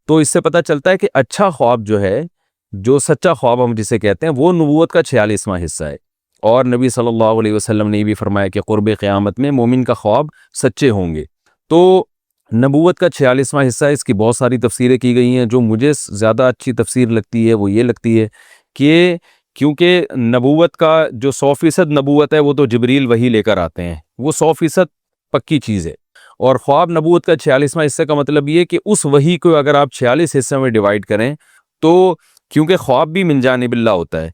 تو اس سے پتہ چلتا ہے کہ اچھا خواب جو ہے، جو سچا خواب ہم جسے کہتے ہیں، وہ نبوت کا 46واں حصہ ہے۔ اور نبی صلی اللہ علیہ وسلم نے یہ بھی فرمایا کہ قرب قیامت میں مومن کا خواب سچے ہوں گے۔ تو نبوت کا 46واں حصہ ہے، اس کی بہت ساری تفسیریں کی گئی ہیں۔ جو مجھے زیادہ اچھی تفسیر لگتی ہے وہ یہ لگتی ہے کہ کیونکہ نبوت کا جو 100% نبوت ہے وہ تو جبریل وحی لے کر آتے ہیں، وہ 100% پکی چیز ہے۔ اور خواب نبوت کا 46واں حصہ کا مطلب یہ کہ اس وحی کو اگر آپ 46 حصے میں ڈیوائیڈ کریں تو، کیونکہ خواب بھی من جانب اللہ ہوتا ہے،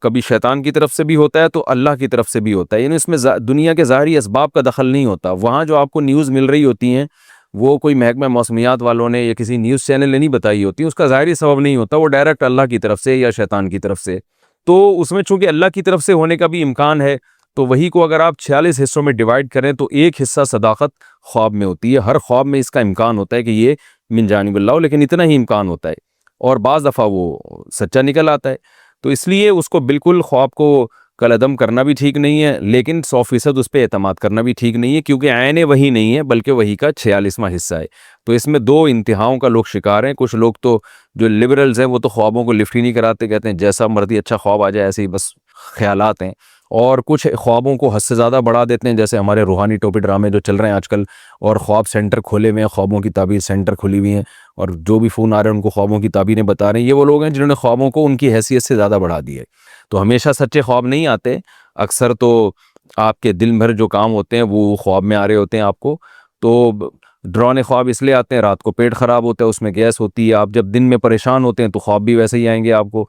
کبھی شیطان کی طرف سے بھی ہوتا ہے تو اللہ کی طرف سے بھی ہوتا ہے، یعنی اس میں دنیا کے ظاہری اسباب کا دخل نہیں ہوتا۔ وہاں جو آپ کو نیوز مل رہی ہوتی ہیں وہ کوئی محکمہ موسمیات والوں نے یا کسی نیوز چینل نے نہیں بتائی ہوتی، اس کا ظاہری سبب نہیں ہوتا، وہ ڈائریکٹ اللہ کی طرف سے یا شیطان کی طرف سے۔ تو اس میں چونکہ اللہ کی طرف سے ہونے کا بھی امکان ہے، تو وہی کو اگر آپ 46 حصوں میں ڈیوائیڈ کریں تو ایک حصہ صداقت خواب میں ہوتی ہے۔ ہر خواب میں اس کا امکان ہوتا ہے کہ یہ من جانب اللہ ہو، لیکن اتنا ہی امکان ہوتا ہے، اور بعض دفعہ وہ سچا نکل آتا ہے۔ تو اس لیے اس کو بالکل خواب کو کالعدم کرنا بھی ٹھیک نہیں ہے، لیکن 100% اس پہ اعتماد کرنا بھی ٹھیک نہیں ہے، کیونکہ عین وہی نہیں ہے بلکہ وہی کا 46واں حصہ ہے۔ تو اس میں دو انتہاؤں کا لوگ شکار ہیں۔ کچھ لوگ تو جو لبرلز ہیں وہ تو خوابوں کو لفٹ ہی نہیں کراتے، کہتے ہیں جیسا مرضی اچھا خواب آ جائے، ایسے ہی بس خیالات ہیں۔ اور کچھ خوابوں کو حد سے زیادہ بڑھا دیتے ہیں، جیسے ہمارے روحانی ٹوپی ڈرامے جو چل رہے ہیں آج کل، اور خواب سینٹر کھولے ہوئے ہیں، خوابوں کی تعبیر سینٹر کھلی ہوئی ہیں، اور جو بھی فون آ رہے ہیں ان کو خوابوں کی تعبیریں بتا رہے ہیں۔ یہ وہ لوگ ہیں جنہوں نے خوابوں کو ان کی حیثیت سے زیادہ بڑھا دیا ہے۔ تو ہمیشہ سچے خواب نہیں آتے، اکثر تو آپ کے دن بھر جو کام ہوتے ہیں وہ خواب میں آ رہے ہوتے ہیں آپ کو۔ تو ڈرانے خواب اس لیے آتے ہیں، رات کو پیٹ خراب ہوتا ہے، اس میں گیس ہوتی ہے، آپ جب دن میں پریشان ہوتے ہیں تو خواب بھی ویسے ہی آئیں گے آپ کو۔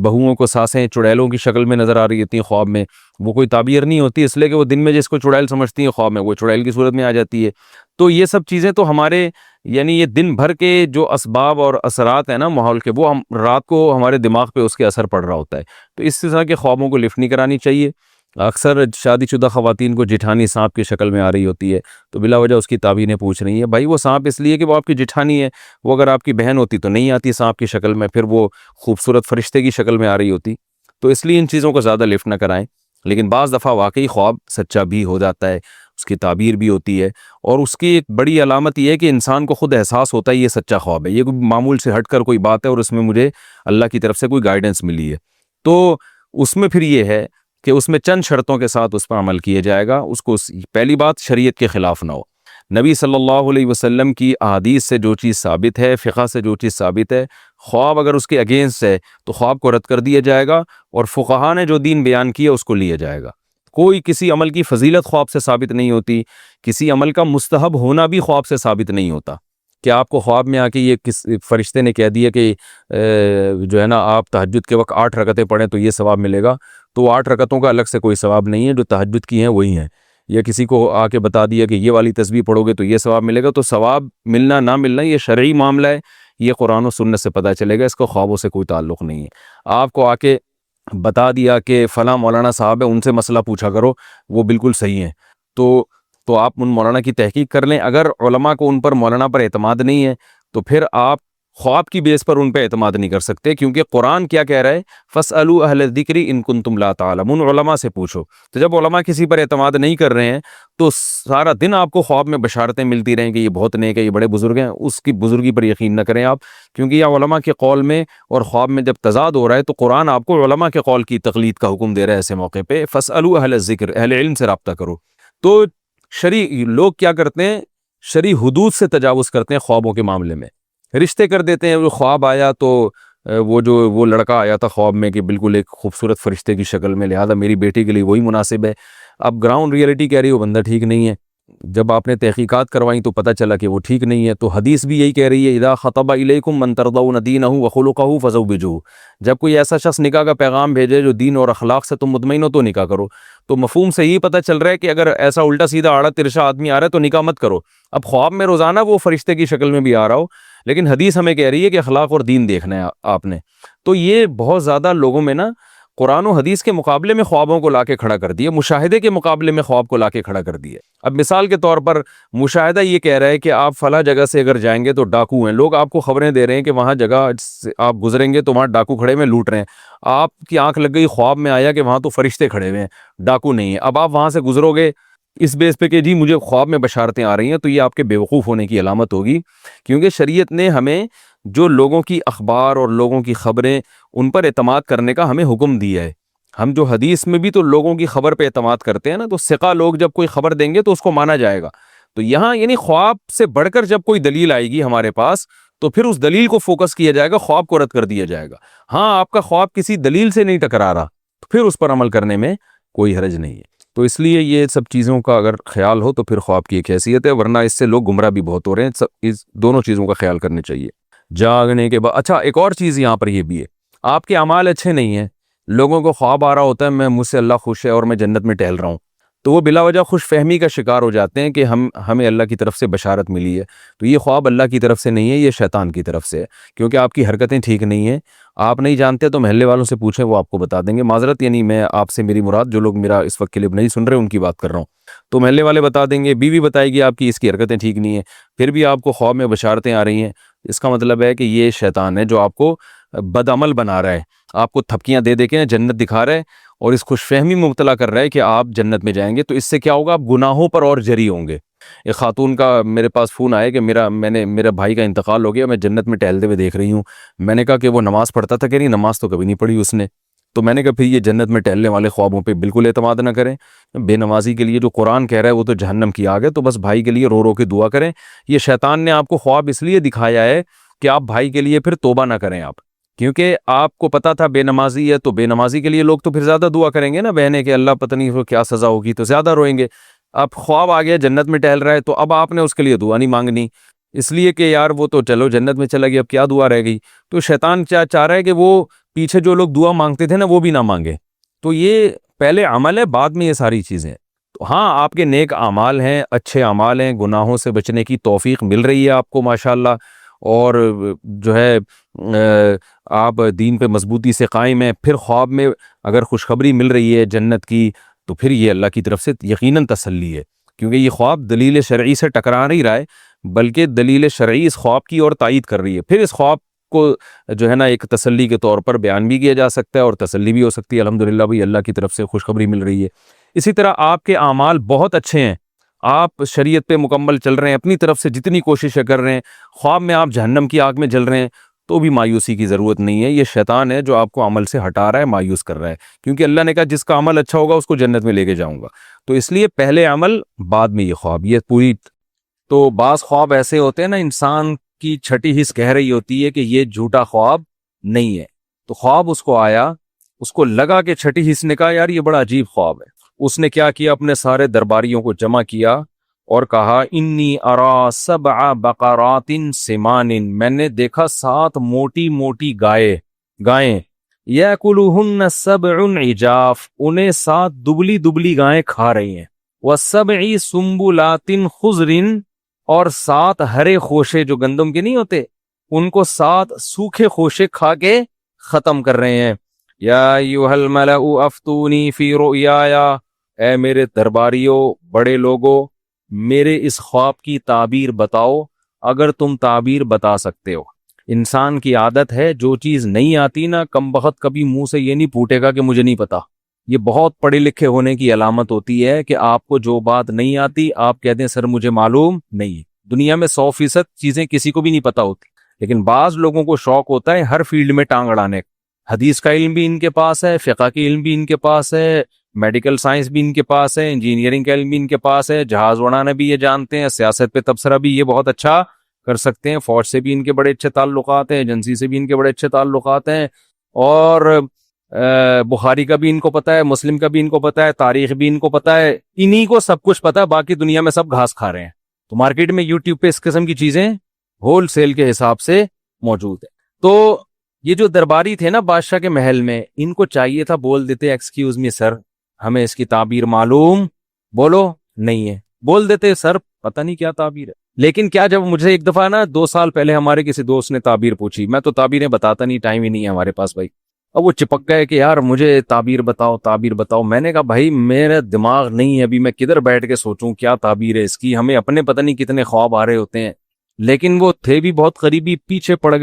بہوؤں کو سانسیں چڑیلوں کی شکل میں نظر آ رہی ہوتی ہیں خواب میں، وہ کوئی تعبیر نہیں ہوتی، اس لیے کہ وہ دن میں جس کو چڑیل سمجھتی ہیں خواب میں وہ چڑیل کی صورت میں آ جاتی ہے۔ تو یہ سب چیزیں تو ہمارے یعنی یہ دن بھر کے جو اسباب اور اثرات ہیں نا ماحول کے، وہ ہم رات کو ہمارے دماغ پہ اس کے اثر پڑ رہا ہوتا ہے۔ تو اس طرح کے خوابوں کو لفٹ نہیں کرانی چاہیے۔ اکثر شادی شدہ خواتین کو جٹھانی سانپ کی شکل میں آ رہی ہوتی ہے، تو بلا وجہ اس کی تعبیریں پوچھ رہی ہیں۔ بھائی وہ سانپ اس لیے کہ وہ آپ کی جٹھانی ہے، وہ اگر آپ کی بہن ہوتی تو نہیں آتی سانپ کی شکل میں، پھر وہ خوبصورت فرشتے کی شکل میں آ رہی ہوتی۔ تو اس لیے ان چیزوں کو زیادہ لفٹ نہ کرائیں۔ لیکن بعض دفعہ واقعی خواب سچا بھی ہو جاتا ہے، اس کی تعبیر بھی ہوتی ہے، اور اس کی ایک بڑی علامت یہ ہے کہ انسان کو خود احساس ہوتا ہے یہ سچا خواب ہے، یہ کوئی معمول سے ہٹ کر کوئی بات ہے اور اس میں مجھے اللہ کی طرف سے کوئی گائیڈنس ملی ہے۔ تو اس میں پھر یہ ہے کہ اس میں چند شرطوں کے ساتھ اس پر عمل کیا جائے گا۔ اس کو پہلی بات شریعت کے خلاف نہ ہو، نبی صلی اللہ علیہ وسلم کی احادیث سے جو چیز ثابت ہے، فقہ سے جو چیز ثابت ہے، خواب اگر اس کے اگینسٹ ہے تو خواب کو رد کر دیا جائے گا، اور فقہا نے جو دین بیان کیا اس کو لیا جائے گا۔ کوئی کسی عمل کی فضیلت خواب سے ثابت نہیں ہوتی، کسی عمل کا مستحب ہونا بھی خواب سے ثابت نہیں ہوتا کہ آپ کو خواب میں آ کے یہ کس فرشتے نے کہہ دیا کہ جو ہے نا آپ تہجد کے وقت 8 رکعتیں پڑھیں تو یہ ثواب ملے گا، تو 8 رکعتوں کا الگ سے کوئی ثواب نہیں ہے، جو تہجد کی ہیں وہی ہیں۔ یا کسی کو آ کے بتا دیا کہ یہ والی تسبیح پڑھو گے تو یہ ثواب ملے گا، تو ثواب ملنا نہ ملنا یہ شرعی معاملہ ہے، یہ قرآن و سنت سے پتہ چلے گا، اس کو خوابوں سے کوئی تعلق نہیں ہے۔ آپ کو آ کے بتا دیا کہ فلاں مولانا صاحب ہے ان سے مسئلہ پوچھا کرو، وہ بالکل صحیح ہیں، تو آپ ان مولانا کی تحقیق کر لیں۔ اگر علماء کو ان پر مولانا پر اعتماد نہیں ہے تو پھر آپ خواب کی بیس پر ان پہ اعتماد نہیں کر سکتے، کیونکہ قرآن کیا کہہ رہا ہے، فَاسْأَلُوا أَهْلَ الذِّكْرِ إِن كُنتُمْ لَا تَعْلَمُونَ، علماء سے پوچھو۔ تو جب علماء کسی پر اعتماد نہیں کر رہے ہیں تو سارا دن آپ کو خواب میں بشارتیں ملتی رہیں کہ یہ بہت نیک ہے، یہ بڑے بزرگ ہیں، اس کی بزرگی پر یقین نہ کریں آپ، کیونکہ یہ علماء کے قول میں اور خواب میں جب تضاد ہو رہا ہے تو قرآن آپ کو علماء کے قول کی تقلید کا حکم دے رہا ہے۔ ایسے موقع پہ فَاسْأَلُوا أَهْلَ الذِّكْرِ، اہل علم سے رابطہ کرو۔ تو شرعی لوگ کیا کرتے ہیں، شرعی حدود سے تجاوز کرتے ہیں خوابوں کے معاملے میں، رشتے کر دیتے ہیں۔ وہ خواب آیا تو وہ لڑکا آیا تھا خواب میں کہ بالکل ایک خوبصورت فرشتے کی شکل میں، لہذا میری بیٹی کے لیے وہی مناسب ہے۔ اب گراؤنڈ ریئلٹی کہہ رہی ہے وہ بندہ ٹھیک نہیں ہے، جب آپ نے تحقیقات کروائیں تو پتہ چلا کہ وہ ٹھیک نہیں ہے۔ تو حدیث بھی یہی کہہ رہی ہے، اذا خطب الیکم من ترضون دینہ وخلقہ فزوجوہ، جب کوئی ایسا شخص نکاح کا پیغام بھیجے جو دین اور اخلاق سے تم مطمئن ہو تو نکاح کرو۔ تو مفہوم سے یہی پتہ چل رہا ہے کہ اگر ایسا الٹا سیدھا آڑا ترشا آدمی آ رہا ہے تو نکاح مت کرو۔ اب خواب میں روزانہ وہ فرشتے کی شکل میں بھی آ رہا ہو، لیکن حدیث ہمیں کہہ رہی ہے کہ اخلاق اور دین دیکھنا ہے آپ نے۔ تو یہ بہت زیادہ لوگوں میں نا قرآن و حدیث کے مقابلے میں خوابوں کو لا کے کھڑا کر دیا، مشاہدے کے مقابلے میں خواب کو لا کے کھڑا کر دیا۔ اب مثال کے طور پر مشاہدہ یہ کہہ رہا ہے کہ آپ فلاں جگہ سے اگر جائیں گے تو ڈاکو ہیں، لوگ آپ کو خبریں دے رہے ہیں کہ وہاں جگہ سے آپ گزریں گے تو وہاں ڈاکو کھڑے ہوئے لوٹ رہے ہیں، آپ کی آنکھ لگ گئی، خواب میں آیا کہ وہاں تو فرشتے کھڑے ہوئے ہیں، ڈاکو نہیں ہیں۔ اب آپ وہاں سے گزرو گے اس بیس پہ کہ جی مجھے خواب میں بشارتیں آ رہی ہیں، تو یہ آپ کے بیوقوف ہونے کی علامت ہوگی، کیونکہ شریعت نے ہمیں جو لوگوں کی اخبار اور لوگوں کی خبریں ان پر اعتماد کرنے کا ہمیں حکم دیا ہے۔ ہم جو حدیث میں بھی تو لوگوں کی خبر پہ اعتماد کرتے ہیں نا، تو ثقہ لوگ جب کوئی خبر دیں گے تو اس کو مانا جائے گا۔ تو یہاں یعنی خواب سے بڑھ کر جب کوئی دلیل آئے گی ہمارے پاس تو پھر اس دلیل کو فوکس کیا جائے گا، خواب کو رد کر دیا جائے گا۔ ہاں آپ کا خواب کسی دلیل سے نہیں ٹکرا رہا تو پھر اس پر عمل کرنے میں کوئی حرج نہیں ہے۔ تو اس لیے یہ سب چیزوں کا اگر خیال ہو تو پھر خواب کی ایک حیثیت ہے، ورنہ اس سے لوگ گمراہ بھی بہت ہو رہے ہیں۔ اس دونوں چیزوں کا خیال کرنے چاہیے جاگنے کے بعد۔ اچھا ایک اور چیز یہاں پر یہ بھی ہے، آپ کے اعمال اچھے نہیں ہیں، لوگوں کو خواب آ رہا ہوتا ہے میں مجھ سے اللہ خوش ہے اور میں جنت میں ٹہل رہا ہوں، تو وہ بلا وجہ خوش فہمی کا شکار ہو جاتے ہیں کہ ہمیں اللہ کی طرف سے بشارت ملی ہے۔ تو یہ خواب اللہ کی طرف سے نہیں ہے، یہ شیطان کی طرف سے ہے، کیونکہ آپ کی حرکتیں ٹھیک نہیں ہیں۔ آپ نہیں جانتے تو محلے والوں سے پوچھیں، وہ آپ کو بتا دیں گے۔ معذرت یعنی میں آپ سے میری مراد جو لوگ میرا اس وقت کے لیے نہیں سن رہے ان کی بات کر رہا ہوں، تو محلے والے بتا دیں گے، بیوی بتائے گی آپ کی اس کی حرکتیں ٹھیک نہیں ہیں، پھر بھی آپ کو خواب میں بشارتیں آ رہی ہیں، اس کا مطلب ہے کہ یہ شیطان ہے جو آپ کو بدعمل بنا رہا ہے، آپ کو تھپکیاں دے دے کے جنت دکھا رہا ہے اور اس خوش فہمی میں مبتلا کر رہا ہے کہ آپ جنت میں جائیں گے۔ تو اس سے کیا ہوگا، آپ گناہوں پر اور جری ہوں گے۔ ایک خاتون کا میرے پاس فون آیا کہ میرا بھائی کا انتقال ہو گیا، میں جنت میں ٹہلتے ہوئے دیکھ رہی ہوں۔ میں نے کہا کہ وہ نماز پڑھتا تھا، کہ نہیں نماز تو کبھی نہیں پڑھی اس نے۔ تو میں نے کہا پھر یہ جنت میں ٹہلنے والے خوابوں پہ بالکل اعتماد نہ کریں۔ بے نمازی کے لیے جو قرآن کہہ رہا ہے وہ تو جہنم کی آگ ہے، تو بس بھائی کے لیے رو رو کے دعا کریں۔ یہ شیطان نے آپ کو خواب اس لیے دکھایا ہے کہ آپ بھائی کے لیے پھر توبہ نہ کریں آپ، کیونکہ آپ کو پتا تھا بے نمازی ہے، تو بے نمازی کے لیے لوگ تو پھر زیادہ دعا کریں گے نا بہنیں کہ اللہ پتہ نہیں کیا سزا ہوگی، تو زیادہ روئیں گے۔ اب خواب آ گیا جنت میں ٹہل رہا ہے، تو اب آپ نے اس کے لیے دعا نہیں مانگنی، اس لیے کہ یار وہ تو چلو جنت میں چلا گیا، اب کیا دعا رہ گئی۔ تو شیطان چاہ رہا ہے کہ وہ پیچھے جو لوگ دعا مانگتے تھے نا وہ بھی نہ مانگے۔ تو یہ پہلے عمل ہے، بعد میں یہ ساری چیزیں۔ تو ہاں آپ کے نیک اعمال ہیں، اچھے اعمال ہیں، گناہوں سے بچنے کی توفیق مل رہی ہے آپ کو ماشاءاللہ، اور جو ہے آپ دین پہ مضبوطی سے قائم ہیں، پھر خواب میں اگر خوشخبری مل رہی ہے جنت کی تو پھر یہ اللہ کی طرف سے یقیناً تسلی ہے، کیونکہ یہ خواب دلیل شرعی سے ٹکرا نہیں رہا ہے، بلکہ دلیل شرعی اس خواب کی اور تائید کر رہی ہے۔ پھر اس خواب کو جو ہے نا ایک تسلی کے طور پر بیان بھی کیا جا سکتا ہے اور تسلی بھی ہو سکتی ہے، الحمدللہ بھئی اللہ کی طرف سے خوشخبری مل رہی ہے۔ اسی طرح آپ کے اعمال بہت اچھے ہیں، آپ شریعت پہ مکمل چل رہے ہیں، اپنی طرف سے جتنی کوششیں کر رہے ہیں، خواب میں آپ جہنم کی آگ میں جل رہے ہیں، تو بھی مایوسی کی ضرورت نہیں ہے۔ یہ شیطان ہے جو آپ کو عمل سے ہٹا رہا ہے، مایوس کر رہا ہے، کیونکہ اللہ نے کہا جس کا عمل اچھا ہوگا اس کو جنت میں لے کے جاؤں گا۔ تو اس لیے پہلے عمل بعد میں یہ خواب، یہ پوری۔ تو بعض خواب ایسے ہوتے ہیں نا، انسان کی چھٹی حس کہہ رہی ہوتی ہے کہ یہ جھوٹا خواب نہیں ہے، تو خواب اس کو آیا، اس کو لگا کہ چھٹی حس نے کہا یار یہ بڑا عجیب خواب ہے۔ اس نے کیا کیا، اپنے سارے درباریوں کو جمع کیا اور کہا انی ارا سبع بقرات سمان، میں نے دیکھا 7 موٹی موٹی گائیں، یاکلوہن سبع عجاف، انہیں 7 دبلی دبلی گائیں کھا رہی ہیں، وسبع سنبلات خضر، اور 7 ہرے خوشے جو گندم کے نہیں ہوتے ان کو 7 سوکھے خوشے کھا کے ختم کر رہے ہیں۔ یا ایھا الملأ افتونی فی رؤیایا، اے میرے درباریوں، بڑے لوگوں، میرے اس خواب کی تعبیر بتاؤ اگر تم تعبیر بتا سکتے ہو۔ انسان کی عادت ہے جو چیز نہیں آتی نا، کم بخت کبھی منہ سے یہ نہیں پھوٹے گا کہ مجھے نہیں پتا۔ یہ بہت پڑھے لکھے ہونے کی علامت ہوتی ہے کہ آپ کو جو بات نہیں آتی آپ کہتے ہیں سر مجھے معلوم نہیں۔ دنیا میں 100% چیزیں کسی کو بھی نہیں پتا ہوتی، لیکن بعض لوگوں کو شوق ہوتا ہے ہر فیلڈ میں ٹانگ اڑانے کا۔ حدیث کا علم بھی ان کے پاس ہے، فقہ کی علم بھی ان کے پاس ہے، میڈیکل سائنس بھی ان کے پاس ہے، انجینئرنگ کا علم بھی ان کے پاس ہے، جہاز اڑانا بھی یہ جانتے ہیں، سیاست پہ تبصرہ بھی یہ بہت اچھا کر سکتے ہیں، فوج سے بھی ان کے بڑے اچھے تعلقات ہیں، ایجنسی سے بھی ان کے بڑے اچھے تعلقات ہیں، اور بخاری کا بھی ان کو پتا ہے، مسلم کا بھی ان کو پتا ہے، تاریخ بھی ان کو پتا ہے، انہی کو سب کچھ پتا ہے، باقی دنیا میں سب گھاس کھا رہے ہیں۔ تو مارکیٹ میں یوٹیوب پہ اس قسم کی چیزیں ہول سیل کے حساب سے موجود ہے۔ تو یہ جو درباری تھے نا بادشاہ کے محل میں، ان کو چاہیے تھا بول دیتے ایکسکیوز می سر، ہمیں اس کی تعبیر معلوم بولو نہیں ہے، بول دیتے سر پتہ نہیں کیا تعبیر ہے۔ لیکن کیا جب مجھے ایک دفعہ نا 2 سال پہلے ہمارے کسی دوست نے تعبیر پوچھی، میں تو تعبیریں بتاتا نہیں، ٹائم ہی نہیں ہے ہمارے پاس بھائی، اب وہ چپک گئے کہ یار مجھے تعبیر بتاؤ تعبیر بتاؤ۔ میں نے کہا بھائی میرا دماغ نہیں ہے ابھی، میں کدھر بیٹھ کے سوچوں کیا تعبیر ہے اس کی، ہمیں اپنے پتہ نہیں کتنے خواب آ رہے ہوتے ہیں، لیکن وہ تھے بھی بہت قریبی، پیچھے پڑ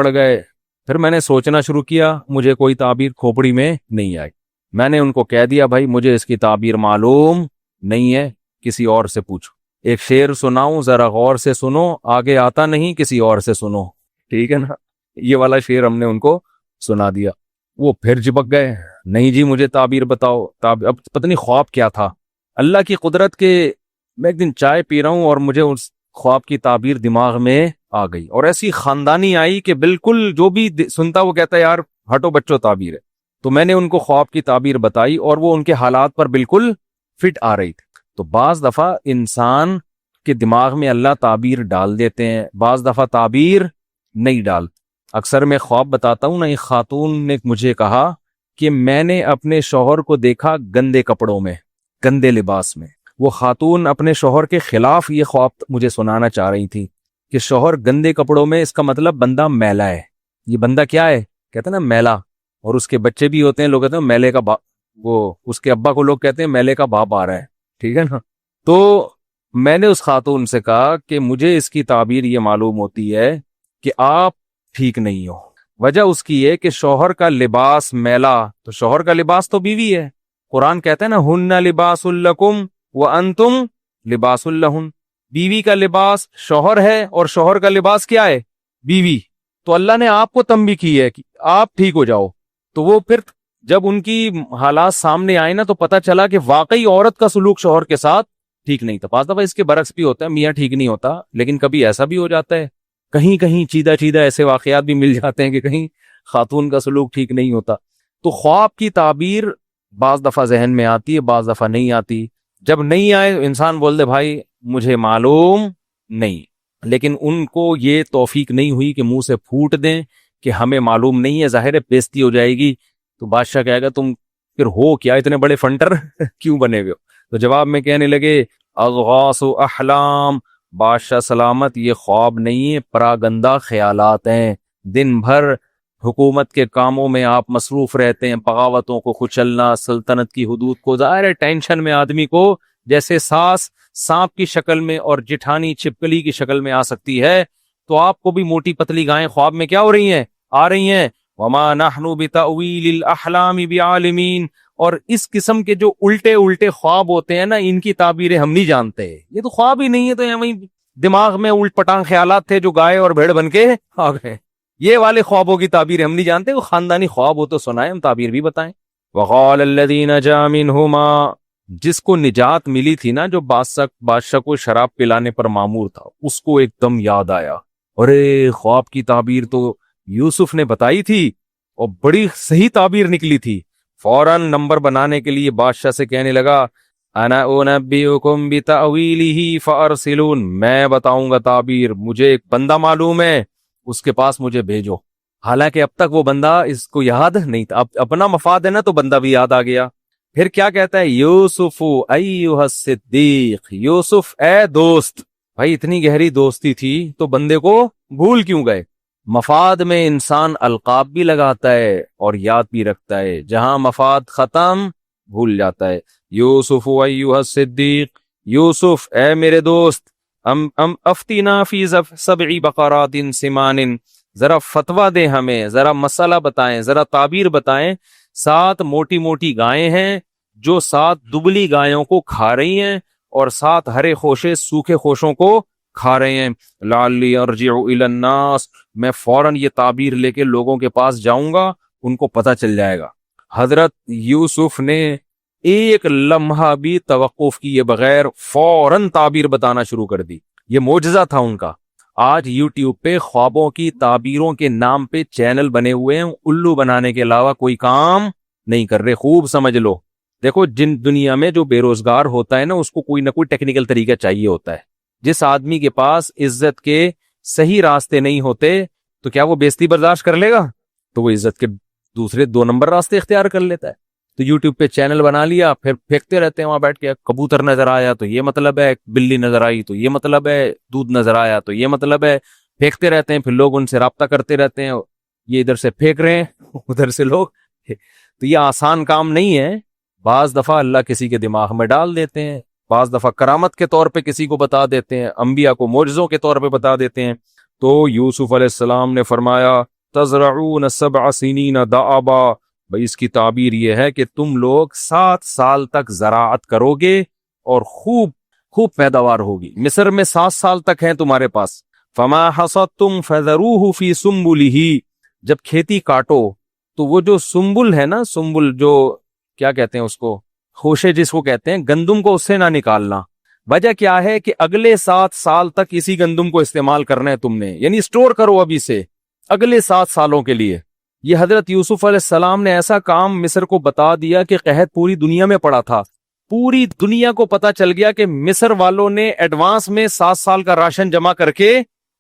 گئے۔ پھر میں نے سوچنا شروع کیا، مجھے کوئی تعبیر کھوپڑی میں نہیں آئی۔ میں نے ان کو کہہ دیا بھائی مجھے اس کی تعبیر معلوم نہیں ہے، کسی اور سے پوچھو. ایک شعر سناؤں ذرا غور سے سنو, آگے آتا نہیں کسی اور سے سنو. ٹھیک ہے نا, یہ والا شعر ہم نے ان کو سنا دیا. وہ پھر چپک گئے, نہیں جی مجھے تعبیر بتاؤ. اب پتہ نہیں خواب کیا تھا, اللہ کی قدرت کے میں ایک دن چائے پی رہا ہوں اور مجھے اس خواب کی تعبیر دماغ میں آ گئی, اور ایسی خاندانی آئی کہ بالکل جو بھی سنتا وہ کہتا ہے یار ہٹو بچوں تعبیر ہے. تو میں نے ان کو خواب کی تعبیر بتائی اور وہ ان کے حالات پر بالکل فٹ آ رہی تھی. تو بعض دفعہ انسان کے دماغ میں اللہ تعبیر ڈال دیتے ہیں, بعض دفعہ تعبیر نہیں ڈال. اکثر میں خواب بتاتا ہوں نا, ایک خاتون نے مجھے کہا کہ میں نے اپنے شوہر کو دیکھا گندے کپڑوں میں, گندے لباس میں. وہ خاتون اپنے شوہر کے خلاف یہ خواب مجھے سنانا چاہ رہی تھی کہ شوہر گندے کپڑوں میں, اس کا مطلب بندہ میلا ہے. یہ بندہ کیا ہے, کہتے ہیں نا میلا, اور اس کے بچے بھی ہوتے ہیں, لوگ کہتے ہیں میلے کا وہ اس کے ابا کو لوگ کہتے ہیں میلے کا باپ آ رہا ہے. ٹھیک ہے نا. تو میں نے اس خاتون سے کہا کہ مجھے اس کی تعبیر یہ معلوم ہوتی ہے کہ آپ ٹھیک نہیں ہو. وجہ اس کی ہے کہ شوہر کا لباس میلا, تو شوہر کا لباس تو بیوی ہے. قرآن کہتا ہے نا ہن لباس لکم وانتم لباس لہن, بیوی کا لباس شوہر ہے اور شوہر کا لباس کیا ہے, بیوی. تو اللہ نے آپ کو تنبیہ کی ہے کہ آپ ٹھیک ہو جاؤ. تو وہ پھر جب ان کی حالات سامنے آئے نا تو پتہ چلا کہ واقعی عورت کا سلوک شوہر کے ساتھ ٹھیک نہیں تھا. بعض دفعہ اس کے برعکس بھی ہوتا ہے, میاں ٹھیک نہیں ہوتا, لیکن کبھی ایسا بھی ہو جاتا ہے, کہیں کہیں چیدہ چیدہ ایسے واقعات بھی مل جاتے ہیں کہ کہیں خاتون کا سلوک ٹھیک نہیں ہوتا. تو خواب کی تعبیر بعض دفعہ ذہن میں آتی ہے, بعض دفعہ نہیں آتی. جب نہیں آئے انسان بول دے بھائی مجھے معلوم نہیں, لیکن ان کو یہ توفیق نہیں ہوئی کہ منہ سے پھوٹ دیں کہ ہمیں معلوم نہیں ہے. ظاہر ہے بےزتی ہو جائے گی, تو بادشاہ کہے گا تم پھر ہو کیا, اتنے بڑے فنٹر کیوں بنے ہوئے ہو. تو جواب میں کہنے لگے اغواص و احلام, بادشاہ سلامت یہ خواب نہیں ہے, پراگندہ خیالات ہیں. دن بھر حکومت کے کاموں میں آپ مصروف رہتے ہیں, بغاوتوں کو کچلنا, سلطنت کی حدود کو, ظاہر ہے ٹینشن میں آدمی کو جیسے ساس سانپ کی شکل میں اور جٹھانی چھپکلی کی شکل میں آ سکتی ہے, تو آپ کو بھی موٹی پتلی گائیں خواب میں کیا ہو رہی ہیں, آ رہی ہیں. وما نحن بتأویل الاحلام بعالمین, اور اس قسم کے جو الٹے الٹے خواب ہوتے ہیں نا, ان کی تعبیریں ہم نہیں جانتے. یہ تو خواب ہی نہیں ہے, تو وہیں دماغ میں الٹ پٹانگ خیالات تھے جو گائے اور بھیڑ بن کے آ گئے. یہ والے خوابوں کی تعبیر ہم نہیں جانتے. وہ خاندانی خواب ہو تو سنائیں, ہم تعبیر بھی بتائیں. وقال الذین نجا منہما, جس کو نجات ملی تھی نا, جو بادشاہ کو شراب پلانے پر مامور تھا, اس کو ایک دم یاد آیا, ارے خواب کی تعبیر تو یوسف نے بتائی تھی اور بڑی صحیح تعبیر نکلی تھی. فوراً نمبر بنانے کے لیے بادشاہ سے کہنے لگا انا انبئکم بتأویلہ فارسلون, میں بتاؤں گا تعبیر, مجھے ایک بندہ معلوم ہے, اس کے پاس مجھے بھیجو. حالانکہ اب تک وہ بندہ اس کو یاد نہیں تھا, اب اپنا مفاد ہے نا تو بندہ بھی یاد آ گیا. پھر کیا کہتا ہے, یوسف ایھا الصدیق, یوسف اے دوست. بھائی اتنی گہری دوستی تھی تو بندے کو بھول کیوں گئے. مفاد میں انسان القاب بھی لگاتا ہے اور یاد بھی رکھتا ہے, جہاں مفاد ختم بھول جاتا ہے. یوسف ایھا الصدیق, یوسف اے میرے دوست, افتینا فی سبع بقرات سمان, ذرا فتویٰ دیں ہمیں, ذرا مسئلہ بتائیں, ذرا تعبیر بتائیں. 7 موٹی موٹی گائیں ہیں جو 7 دبلی گایوں کو کھا رہی ہیں, اور 7 ہرے خوشے سوکھے خوشوں کو کھا رہے ہیں. لعلی ارجع الی الناس, میں فوراً یہ تعبیر لے کے لوگوں کے پاس جاؤں گا, ان کو پتہ چل جائے گا. حضرت یوسف نے ایک لمحہ بھی توقف کیے بغیر فوراً تعبیر بتانا شروع کر دی. یہ معجزہ تھا ان کا. آج یوٹیوب پہ خوابوں کی تعبیروں کے نام پہ چینل بنے ہوئے ہیں, الو بنانے کے علاوہ کوئی کام نہیں کر رہے. خوب سمجھ لو. دیکھو جن دنیا میں جو بے روزگار ہوتا ہے نا, اس کو کوئی نہ کوئی ٹیکنیکل طریقہ چاہیے ہوتا ہے. جس آدمی کے پاس عزت کے صحیح راستے نہیں ہوتے تو کیا وہ بےزتی برداشت کر لے گا؟ تو وہ عزت کے دوسرے 2 نمبر راستے اختیار کر لیتا ہے. تو یوٹیوب پہ چینل بنا لیا, پھر پھینکتے رہتے ہیں وہاں بیٹھ کے. کبوتر نظر آیا تو یہ مطلب ہے, بلی نظر آئی تو یہ مطلب ہے, دودھ نظر آیا تو یہ مطلب ہے. پھینکتے رہتے ہیں, پھر لوگ ان سے رابطہ کرتے رہتے ہیں, یہ ادھر سے پھینک رہے ہیں ادھر سے لوگ. تو یہ آسان کام نہیں ہے. بعض دفعہ اللہ کسی کے دماغ میں ڈال دیتے ہیں, بعض دفعہ کرامت کے طور پہ کسی کو بتا دیتے ہیں, انبیاء کو معجزوں کے طور پہ بتا دیتے ہیں. تو یوسف علیہ السلام نے فرمایا تزرعون 7 سنین دأبا, بھئی اس کی تعبیر یہ ہے کہ تم لوگ 7 سال تک زراعت کرو گے اور خوب خوب پیداوار ہوگی. مصر میں 7 سال تک ہیں تمہارے پاس. فما حصدتم فذروه فی سنبلہ، جب کھیتی کاٹو تو وہ جو سنبل ہے نا، سنبل جو کیا کہتے ہیں اس کو، خوشے جس کو کہتے ہیں، گندم کو اس سے نہ نکالنا. وجہ کیا ہے کہ اگلے 7 سال تک اسی گندم کو استعمال کرنا ہے تم نے، یعنی اسٹور کرو ابھی سے اگلے 7 سالوں کے لیے. یہ حضرت یوسف علیہ السلام نے ایسا کام مصر کو بتا دیا کہ قحط پوری دنیا میں پڑا تھا. پوری دنیا کو پتا چل گیا کہ مصر والوں نے ایڈوانس میں 7 سال کا راشن جمع کر کے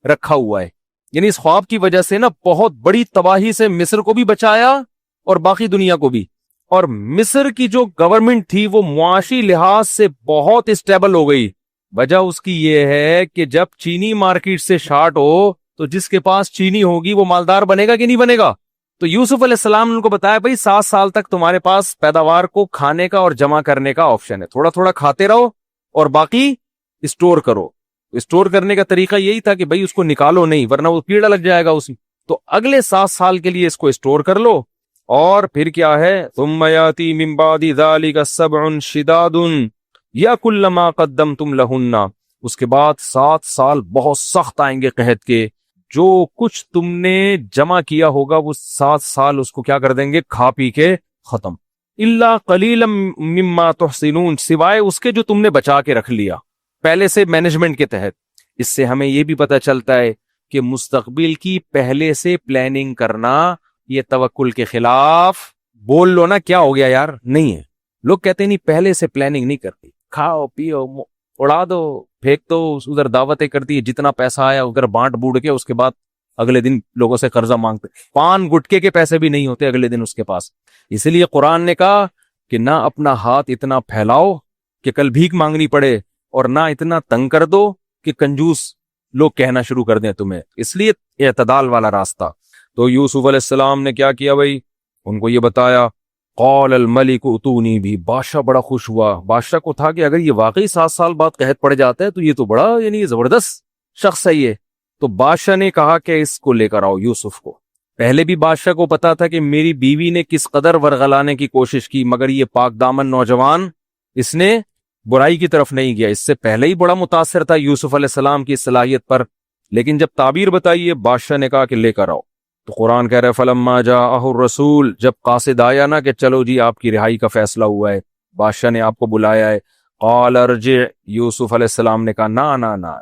رکھا ہوا ہے. یعنی اس خواب کی وجہ سے نا بہت بڑی تباہی سے مصر کو بھی بچایا اور باقی دنیا کو بھی. اور مصر کی جو گورنمنٹ تھی وہ معاشی لحاظ سے بہت اسٹیبل ہو گئی. وجہ اس کی یہ ہے کہ جب چینی مارکیٹ سے شارٹ ہو تو جس کے پاس چینی ہوگی وہ مالدار بنے گا کہ نہیں بنے گا. تو یوسف علیہ السلام نے ان کو بتایا بھائی 7 سال تک تمہارے پاس پیداوار کو کھانے کا اور جمع کرنے کا آپشن ہے. تھوڑا تھوڑا کھاتے رہو اور باقی اسٹور کرو. اسٹور کرنے کا طریقہ یہی تھا کہ بھائی اس کو نکالو نہیں ورنہ وہ کیڑا لگ جائے گا اس میں. تو اگلے 7 سال کے لیے اس کو اسٹور کر لو. اور پھر کیا ہے، ثم یاتی من بعد ذلک 7 شداد یاکل ما قدمتم لہن، اس کے بعد 7 سال بہت سخت آئیں گے قحط کے. جو کچھ تم نے جمع کیا ہوگا وہ 7 سال اس کو کیا کر دیں گے، کھا پی کے ختم. الا قلیلا مما تحسنون، سوائے اس کے جو تم نے بچا کے رکھ لیا پہلے سے مینجمنٹ کے تحت. اس سے ہمیں یہ بھی پتہ چلتا ہے کہ مستقبل کی پہلے سے پلاننگ کرنا یہ توکل کے خلاف. بول لو نا کیا ہو گیا یار، نہیں ہے. لوگ کہتے ہیں نہیں پہلے سے پلاننگ نہیں کرتی، کھاؤ پیو اڑا دو پھینک دو، ادھر دعوتیں کرتی ہے، جتنا پیسہ آیا ادھر بانٹ بوڑھ کے اس کے بعد اگلے دن لوگوں سے قرضہ مانگتے. پان گٹکے کے پیسے بھی نہیں ہوتے اگلے دن اس کے پاس. اسی لیے قرآن نے کہا کہ نہ اپنا ہاتھ اتنا پھیلاؤ کہ کل بھیک مانگنی پڑے، اور نہ اتنا تنگ کر دو کہ کنجوس لوگ کہنا شروع کر دیں تمہیں. اس لیے اعتدال والا راستہ. تو یوسف علیہ السلام نے کیا کیا بھائی، ان کو یہ بتایا. قال الملک اتونی بھی، بادشاہ بڑا خوش ہوا. بادشاہ کو تھا کہ اگر یہ واقعی 7 سال بعد قحط پڑ جاتا ہے تو یہ تو بڑا یعنی زبردست شخص ہے یہ. تو بادشاہ نے کہا کہ اس کو لے کر آؤ یوسف کو. پہلے بھی بادشاہ کو پتا تھا کہ میری بیوی نے کس قدر ورغلانے کی کوشش کی، مگر یہ پاک دامن نوجوان اس نے برائی کی طرف نہیں گیا. اس سے پہلے ہی بڑا متاثر تھا یوسف علیہ السلام کی صلاحیت پر. لیکن جب تعبیر بتائیے بادشاہ نے کہا کہ لے کر آؤ. تو قرآن کہہ رہے فلما جاءہ الرسول، جب قاصد آیا نا کہ چلو جی آپ کی رہائی کا فیصلہ ہوا ہے، بادشاہ نے آپ کو بلایا ہے. قال ارجع، یوسف علیہ السلام نے کہا نہ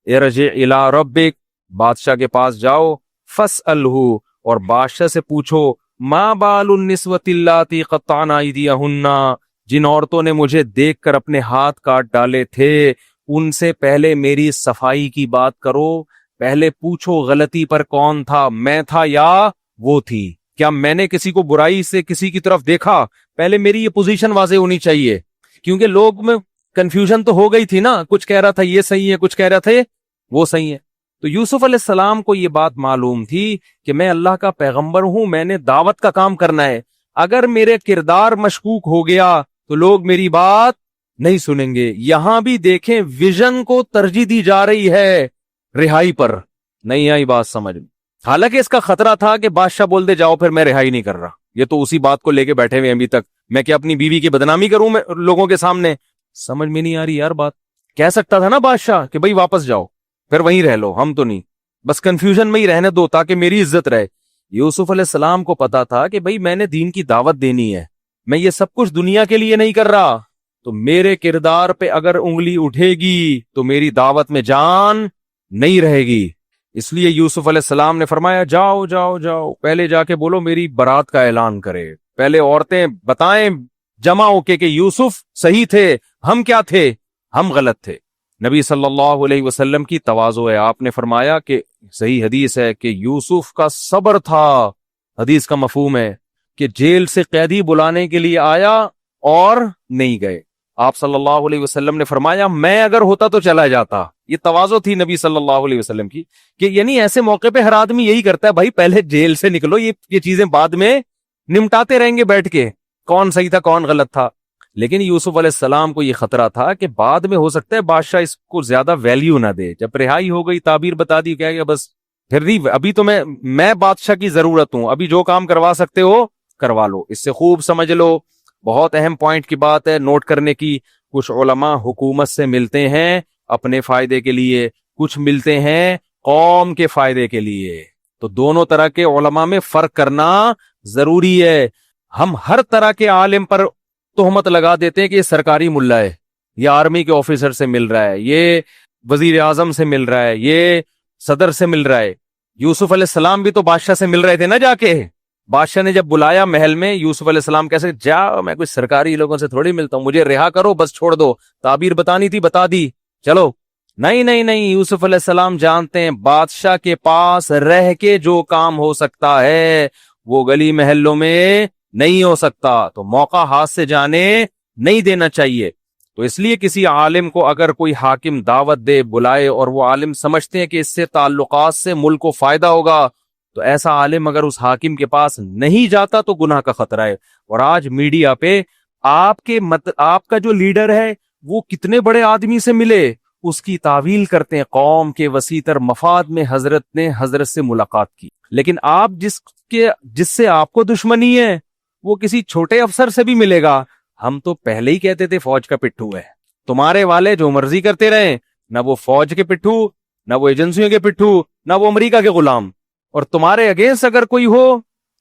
ارجع الی ربک، بادشاہ کے پاس جاؤ. فاسألہ، اور بادشاہ سے پوچھو ما بال النسوۃ اللاتی قطعن ایدیہن، جن عورتوں نے مجھے دیکھ کر اپنے ہاتھ کاٹ ڈالے تھے ان سے پہلے میری صفائی کی بات کرو. پہلے پوچھو غلطی پر کون تھا، میں تھا یا وہ تھی؟ کیا میں نے کسی کو برائی سے کسی کی طرف دیکھا؟ پہلے میری یہ پوزیشن واضح ہونی چاہیے، کیونکہ لوگ میں کنفیوژن تو ہو گئی تھی نا. کچھ کہہ رہا تھا یہ صحیح ہے، کچھ کہہ رہا تھا وہ صحیح ہے. تو یوسف علیہ السلام کو یہ بات معلوم تھی کہ میں اللہ کا پیغمبر ہوں، میں نے دعوت کا کام کرنا ہے. اگر میرے کردار مشکوک ہو گیا تو لوگ میری بات نہیں سنیں گے. یہاں بھی دیکھیں ویژن کو ترجیح دی جا رہی ہے رہائی پر. نہیں آئی بات سمجھ میں؟ حالانکہ اس کا خطرہ تھا کہ بادشاہ بول دے جاؤ پھر میں رہائی نہیں کر رہا. یہ تو اسی بات کو لے کے بیٹھے ہوئے ابھی تک، میں کیا اپنی بیوی کی بدنامی کروں میں لوگوں کے سامنے؟ سمجھ میں نہیں آ رہی یار بات. کہہ سکتا تھا نا بادشاہ کہ بھئی واپس جاؤ پھر وہیں رہ لو، ہم تو نہیں، بس کنفیوژن میں ہی رہنے دو تاکہ میری عزت رہے. یوسف علیہ السلام کو پتا تھا کہ بھئی میں نے دین کی دعوت دینی ہے، میں یہ سب کچھ دنیا کے لیے نہیں کر رہا. تو میرے کردار پہ اگر انگلی اٹھے گی تو میری دعوت میں جان نہیں رہے گی. اس لیے یوسف علیہ السلام نے فرمایا جاؤ جاؤ جاؤ، پہلے جا کے بولو میری برات کا اعلان کرے. پہلے عورتیں بتائیں جمع ہو کے کہ یوسف صحیح تھے، ہم کیا تھے، ہم غلط تھے. نبی صلی اللہ علیہ وسلم کی تواضع ہے. آپ نے فرمایا کہ صحیح حدیث ہے کہ یوسف کا صبر تھا. حدیث کا مفہوم ہے کہ جیل سے قیدی بلانے کے لیے آیا اور نہیں گئے. آپ صلی اللہ علیہ وسلم نے فرمایا میں اگر ہوتا تو چلا جاتا. یہ تواضع تھی نبی صلی اللہ علیہ وسلم کی کہ یعنی ایسے موقع پہ ہر آدمی یہی کرتا ہے، بھائی پہلے جیل سے نکلو، یہ چیزیں بعد میں نمٹاتے رہیں گے بیٹھ کے، کون صحیح تھا کون غلط تھا. لیکن یوسف علیہ السلام کو یہ خطرہ تھا کہ بعد میں ہو سکتا ہے بادشاہ اس کو زیادہ ویلیو نہ دے. جب رہائی ہو گئی، تعبیر بتا دی، کہہ گیا بس پھر نہیں، ابھی تو میں بادشاہ کی ضرورت ہوں، ابھی جو کام کروا سکتے ہو کروا لو. اس سے خوب سمجھ لو، بہت اہم پوائنٹ کی بات ہے نوٹ کرنے کی. کچھ علماء حکومت سے ملتے ہیں اپنے فائدے کے لیے، کچھ ملتے ہیں قوم کے فائدے کے لیے. تو دونوں طرح کے علماء میں فرق کرنا ضروری ہے. ہم ہر طرح کے عالم پر تہمت لگا دیتے ہیں کہ یہ سرکاری ملا ہے، یہ آرمی کے آفیسر سے مل رہا ہے، یہ وزیر اعظم سے مل رہا ہے، یہ صدر سے مل رہا ہے. یوسف علیہ السلام بھی تو بادشاہ سے مل رہے تھے نا جا کے. بادشاہ نے جب بلایا محل میں، یوسف علیہ السلام کیسے جا، میں کوئی سرکاری لوگوں سے تھوڑی ملتا ہوں، مجھے رہا کرو، بس چھوڑ دو، تعبیر بتانی تھی بتا دی، چلو. نہیں نہیں نہیں، یوسف علیہ السلام جانتے ہیں بادشاہ کے پاس رہ کے جو کام ہو سکتا ہے وہ گلی محلوں میں نہیں ہو سکتا، تو موقع ہاتھ سے جانے نہیں دینا چاہیے. تو اس لیے کسی عالم کو اگر کوئی حاکم دعوت دے، بلائے، اور وہ عالم سمجھتے ہیں کہ اس سے تعلقات سے ملک کو فائدہ ہوگا، تو ایسا عالم اگر اس حاکم کے پاس نہیں جاتا تو گناہ کا خطرہ ہے. اور آج میڈیا پہ آپ کا جو لیڈر ہے وہ کتنے بڑے آدمی سے ملے اس کی تعویل کرتے ہیں، قوم کے وسیع تر مفاد میں حضرت نے حضرت سے ملاقات کی. لیکن آپ جس سے آپ کو دشمنی ہے وہ کسی چھوٹے افسر سے بھی ملے گا. ہم تو پہلے ہی کہتے تھے فوج کا پٹھو ہے، تمہارے والے جو مرضی کرتے رہے، نہ وہ فوج کے پٹھو، نہ وہ ایجنسیوں کے پٹھو، نہ وہ امریکہ کے غلام. اور تمہارے اگینسٹ اگر کوئی ہو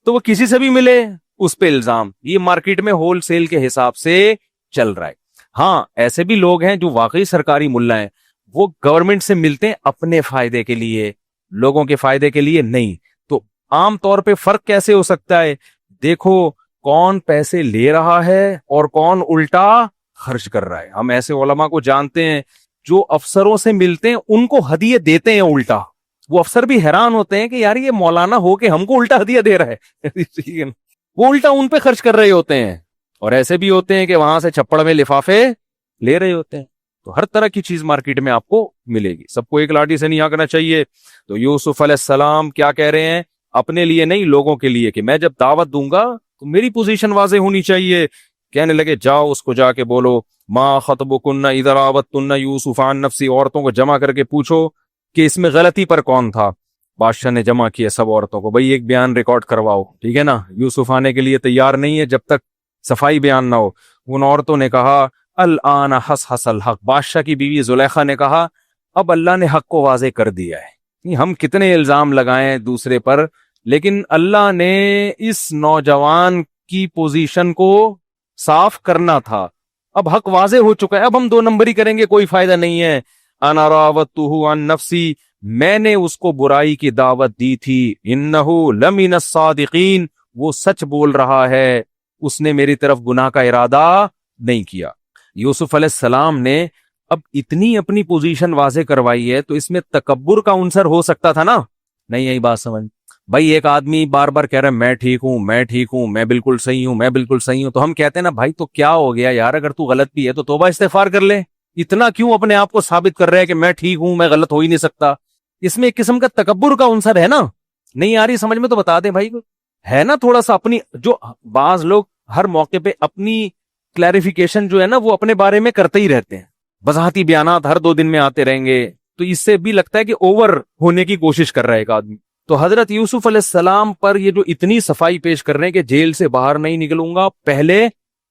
تو وہ کسی سے بھی ملے اس پہ الزام. یہ مارکیٹ میں ہول سیل کے حساب سے چل رہا ہے. ہاں ایسے بھی لوگ ہیں جو واقعی سرکاری ملا ہیں، وہ گورنمنٹ سے ملتے ہیں اپنے فائدے کے لیے، لوگوں کے فائدے کے لیے نہیں. تو عام طور پہ فرق کیسے ہو سکتا ہے؟ دیکھو کون پیسے لے رہا ہے اور کون الٹا خرچ کر رہا ہے. ہم ایسے علماء کو جانتے ہیں جو افسروں سے ملتے ہیں ان کو ہدیے دیتے ہیں الٹا. وہ افسر بھی حیران ہوتے ہیں کہ یار یہ مولانا ہو کے ہم کو الٹا ہدیہ دے رہا ہے. وہ الٹا ان پہ خرچ کر رہے ہوتے ہیں. اور ایسے بھی ہوتے ہیں کہ وہاں سے چھپڑ میں لفافے لے رہے ہوتے ہیں. تو ہر طرح کی چیز مارکیٹ میں آپ کو ملے گی، سب کو ایک لاٹھی سے نہیں آنکنا چاہیے. تو یوسف علیہ السلام کیا کہہ رہے ہیں؟ اپنے لیے نہیں، لوگوں کے لیے، کہ میں جب دعوت دوں گا تو میری پوزیشن واضح ہونی چاہیے. کہنے لگے جاؤ اس کو جا کے بولو ما خطبکن اذ راوتن یوسف عن نفسی، عورتوں کو جمع کر کے پوچھو کہ اس میں غلطی پر کون تھا. بادشاہ نے جمع کیا سب عورتوں کو، بھئی ایک بیان ریکارڈ کرواؤ، ٹھیک ہے نا. یوسف آنے کے لیے تیار نہیں ہے جب تک صفائی بیان نہ ہو. ان عورتوں نے کہا الآن حس حس الحق. بادشاہ کی بیوی زلیخا نے کہا اب اللہ نے حق کو واضح کر دیا ہے. ہم کتنے الزام لگائیں دوسرے پر، لیکن اللہ نے اس نوجوان کی پوزیشن کو صاف کرنا تھا. اب حق واضح ہو چکا ہے، اب ہم دو نمبری کریں گے کوئی فائدہ نہیں ہے. انا راودتہ عن نفسی، میں نے اس کو برائی کی دعوت دی تھی. انہ لمن الصادقین، وہ سچ بول رہا ہے، اس نے میری طرف گناہ کا ارادہ نہیں کیا. یوسف علیہ السلام نے اب اتنی اپنی پوزیشن واضح کروائی ہے تو اس میں تکبر کا عنصر ہو سکتا تھا نا. نہیں یہی بات سمجھ بھائی. ایک آدمی بار بار کہہ رہا ہے میں ٹھیک ہوں، میں ٹھیک ہوں، میں بالکل صحیح ہوں، میں بالکل صحیح ہوں، تو ہم کہتے ہیں نا بھائی تو کیا ہو گیا یار، اگر تو غلط بھی ہے تو توبہ استغفار کر لے. اتنا کیوں اپنے آپ کو ثابت کر رہا ہے کہ میں ٹھیک ہوں، میں غلط ہو ہی نہیں سکتا؟ اس میں ایک قسم کا تکبر کا عنصر ہے نا. نہیں آ رہی سمجھ میں تو بتا دیں بھائی، ہے نا تھوڑا سا اپنی. جو بعض لوگ ہر موقع پہ اپنی کلیریفیکیشن جو ہے نا وہ اپنے بارے میں کرتے ہی رہتے ہیں، وضاحتی بیانات ہر 2 دن میں آتے رہیں گے، تو اس سے بھی لگتا ہے کہ اوور ہونے کی کوشش کر رہا ہے ایک آدمی. تو حضرت یوسف علیہ السلام پر یہ جو اتنی صفائی پیش کر رہے ہیں کہ جیل سے باہر نہیں نکلوں گا، پہلے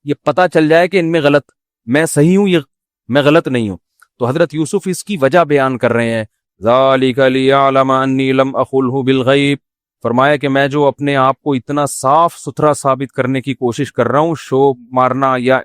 یہ پتا چل جائے کہ ان میں غلط، میں صحیح ہوں، یہ میں غلط نہیں ہوں. تو حضرت یوسف اس کی وجہ بیان کر رہے ہیں. ذالک لیعلم انی لم اخلہ بالغیب، فرمایا کہ میں جو اپنے آپ کو اتنا صاف ستھرا ثابت کرنے کی کوشش کر رہا ہوں، شو مارنا یا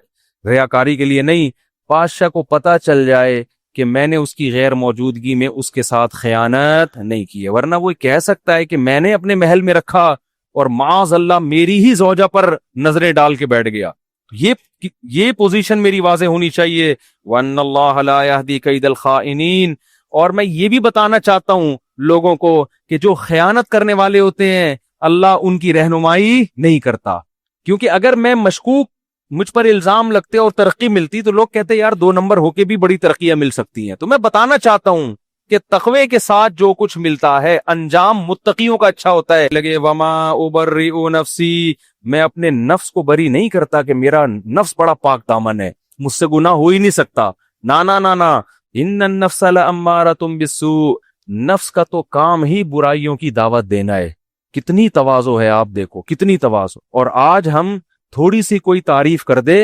ریاکاری کے لیے نہیں، بادشاہ کو پتا چل جائے کہ میں نے اس کی غیر موجودگی میں اس کے ساتھ خیانت نہیں کی ہے. ورنہ وہ کہہ سکتا ہے کہ میں نے اپنے محل میں رکھا اور معاذ اللہ میری ہی زوجہ پر نظریں ڈال کے بیٹھ گیا. یہ پوزیشن میری واضح ہونی چاہیے. وَأَنَّ اللَّهَ لَا يَهْدِي كَيْدَ الْخَائِنِينَ، اور میں یہ بھی بتانا چاہتا ہوں لوگوں کو کہ جو خیانت کرنے والے ہوتے ہیں اللہ ان کی رہنمائی نہیں کرتا. کیونکہ اگر میں مشکوک، مجھ پر الزام لگتے اور ترقی ملتی تو لوگ کہتے یار 2 نمبر ہو کے بھی بڑی ترقیاں مل سکتی ہیں. تو میں بتانا چاہتا ہوں کہ تقوی کے ساتھ جو کچھ ملتا ہے انجام متقیوں کا اچھا ہوتا ہے. لگے وما ابرئ نفسی، میں اپنے نفس کو بری نہیں کرتا کہ میرا نفس بڑا پاک دامن ہے، مجھ سے گناہ ہو ہی نہیں سکتا. نا ان النفس لامارۃ بالسوء، نفس کا تو کام ہی برائیوں کی دعوت دینا ہے. کتنی تواضع ہے، آپ دیکھو کتنی تواضع. اور آج ہم تھوڑی سی کوئی تعریف کر دے